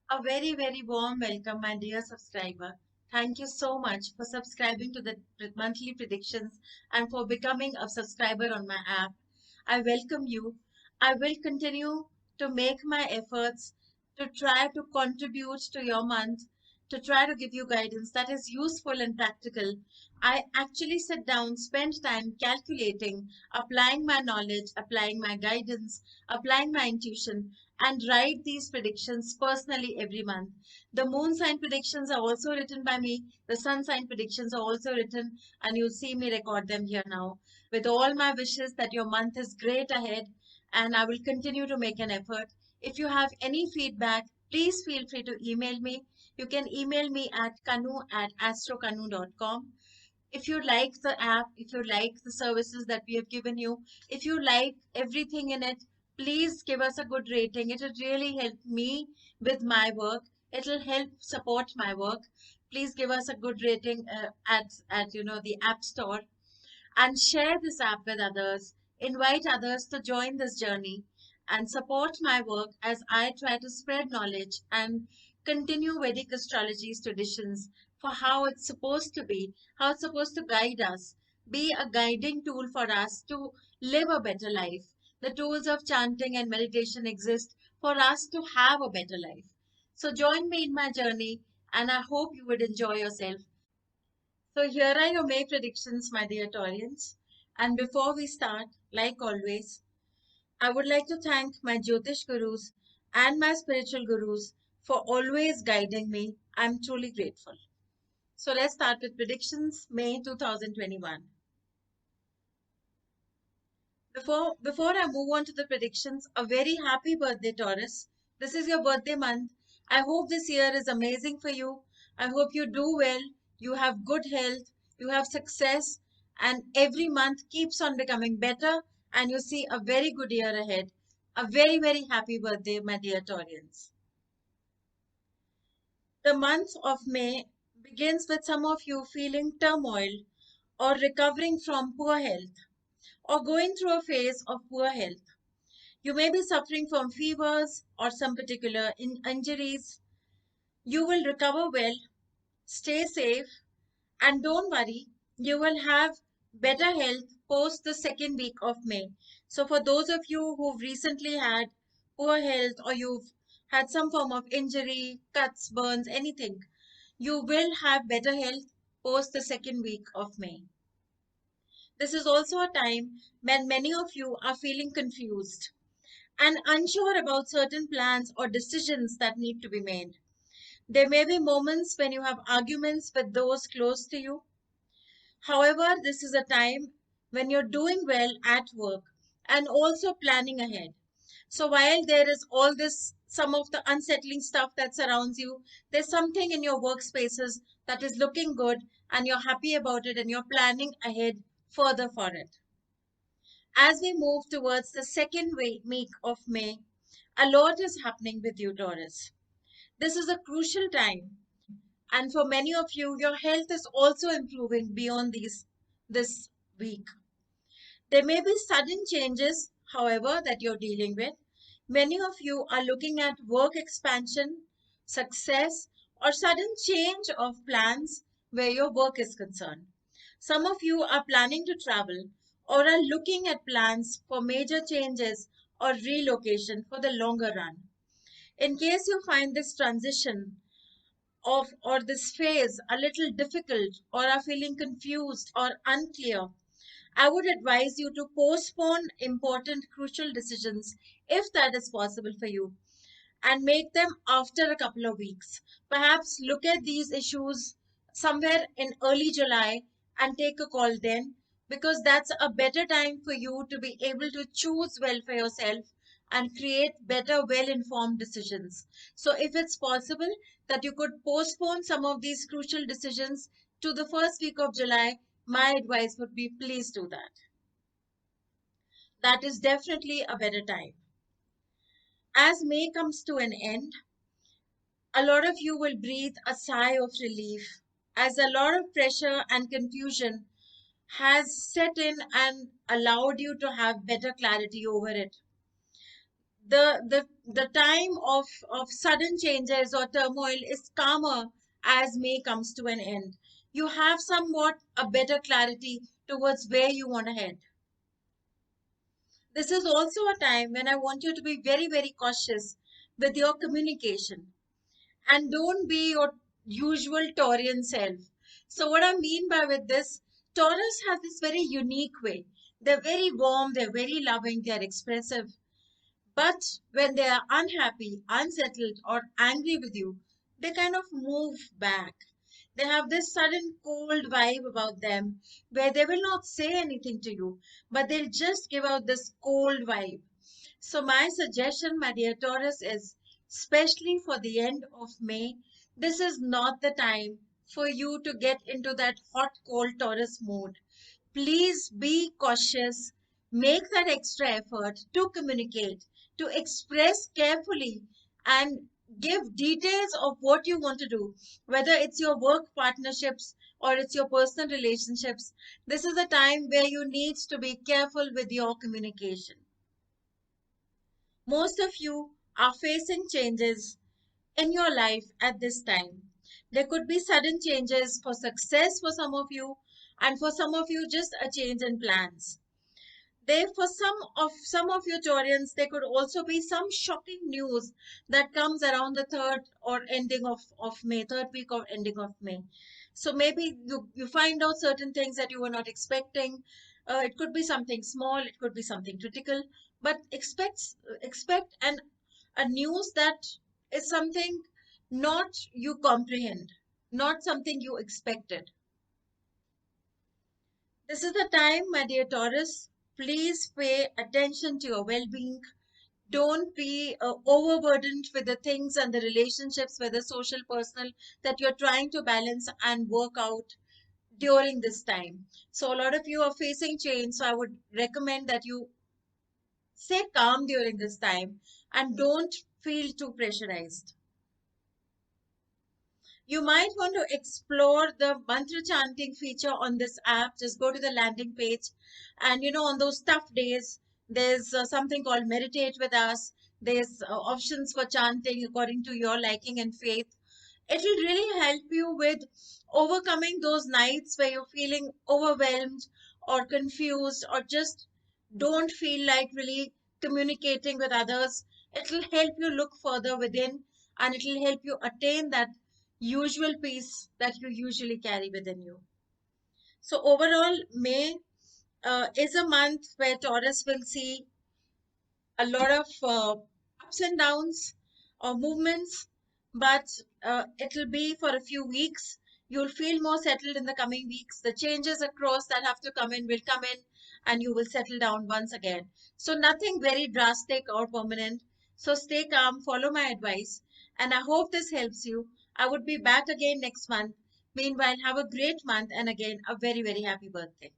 A very, very warm welcome, my dear subscriber. Thank you so much for subscribing to the monthly predictions and for becoming a subscriber on my app. I welcome you. I will continue to make my efforts to try to contribute to your month, to try to give you guidance that is useful and practical. I actually sit down, spend time calculating, applying my knowledge, applying my guidance, applying my intuition, and write these predictions personally every month. The moon sign predictions are also written by me. The sun sign predictions are also written, and you'll see me record them here now. With all my wishes that your month is great ahead, and I will continue to make an effort. If you have any feedback, please feel free to email me. You can email me at kanu@astrokanu.com. If you like the app, if you like the services that we have given you, if you like everything in it, please give us a good rating. It will really help me with my work. It will help support my work. Please give us a good rating at the App Store and share this app with others. Invite others to join this journey and support my work as I try to spread knowledge and continue Vedic astrology's traditions for how it's supposed to be, how it's supposed to guide us, be a guiding tool for us to live a better life. The tools of chanting and meditation exist for us to have a better life. So join me in my journey and I hope you would enjoy yourself. So here are your May predictions, my dear Taurians. And before we start, like always, I would like to thank my Jyotish gurus and my spiritual gurus for always guiding me. I'm truly grateful. So let's start with predictions, May 2021. Before I move on to the predictions, a very happy birthday, Taurus. This is your birthday month. I hope this year is amazing for you. I hope you do well, you have good health, you have success, and every month keeps on becoming better, and you see a very good year ahead. A very, very happy birthday, my dear Taurians. The month of May begins with some of you feeling turmoil or recovering from poor health or going through a phase of poor health. You may be suffering from fevers or some particular injuries. You will recover well, stay safe, and don't worry, you will have better health post the second week of May. So, for those of you who've recently had poor health or you've had some form of injury, cuts, burns, anything, you will have better health post the second week of May. This is also a time when many of you are feeling confused and unsure about certain plans or decisions that need to be made. There may be moments when you have arguments with those close to you. However, this is a time when you're doing well at work and also planning ahead. So while there is all this, some of the unsettling stuff that surrounds you, there's something in your workspaces that is looking good and you're happy about it and you're planning ahead further for it. As we move towards the second week of May, a lot is happening with you, Taurus. This is a crucial time, and for many of you, your health is also improving beyond this week. There may be sudden changes, however, that you're dealing with. Many of you are looking at work expansion, success, or sudden change of plans where your work is concerned. Some of you are planning to travel or are looking at plans for major changes or relocation for the longer run. In case you find this transition of or this phase a little difficult or are feeling confused or unclear, I would advise you to postpone important crucial decisions if that is possible for you and make them after a couple of weeks. Perhaps look at these issues somewhere in early July and take a call then, because that's a better time for you to be able to choose well for yourself and create better, well informed decisions. So, if it's possible that you could postpone some of these crucial decisions to the first week of July, my advice would be please do that. That is definitely a better time. As May comes to an end, a lot of you will breathe a sigh of relief as a lot of pressure and confusion has set in and allowed you to have better clarity over it. The time of sudden changes or turmoil is calmer as May comes to an end. You have somewhat a better clarity towards where you want to head. This is also a time when I want you to be very, very cautious with your communication and don't be your usual Taurian self. So, what I mean by with this, Taurus has this very unique way. They're very warm, they're very loving, they're expressive. But when they are unhappy, unsettled, or angry with you, they kind of move back. They have this sudden cold vibe about them where they will not say anything to you, but they'll just give out this cold vibe. So, my suggestion, my dear Taurus, is especially for the end of May, this is not the time for you to get into that hot, cold Taurus mood. Please be cautious. Make that extra effort to communicate, to express carefully, and give details of what you want to do, whether it's your work partnerships or it's your personal relationships. This is a time where you need to be careful with your communication. Most of you are facing changes in your life at this time. There could be sudden changes for success for some of you, and for some of you, just a change in plans. There, for some of your Taurians, there could also be some shocking news that comes around the third or ending of May, third week or ending of May. So maybe you find out certain things that you were not expecting. It could be something small, it could be something critical, but expect a news that is something not you comprehend, not something you expected. This is the time, my dear Taurus. Please pay attention to your well being. Don't be overburdened with the things and the relationships, whether social, personal, that you're trying to balance and work out during this time. So, a lot of you are facing change. So, I would recommend that you stay calm during this time and don't feel too pressurized. You might want to explore the mantra chanting feature on this app. Just go to the landing page, and on those tough days, there's something called Meditate with Us. There's options for chanting according to your liking and faith. It will really help you with overcoming those nights where you're feeling overwhelmed or confused or just don't feel like really communicating with others. It will help you look further within, and it will help you attain that usual peace that you usually carry within you. So, overall, May is a month where Taurus will see a lot of ups and downs or movements, but it'll be for a few weeks. You'll feel more settled in the coming weeks. The changes across that have to come in will come in, and you will settle down once again. So, nothing very drastic or permanent. So, stay calm, follow my advice, and I hope this helps you. I would be back again next month. Meanwhile, have a great month and again, a very, very happy birthday.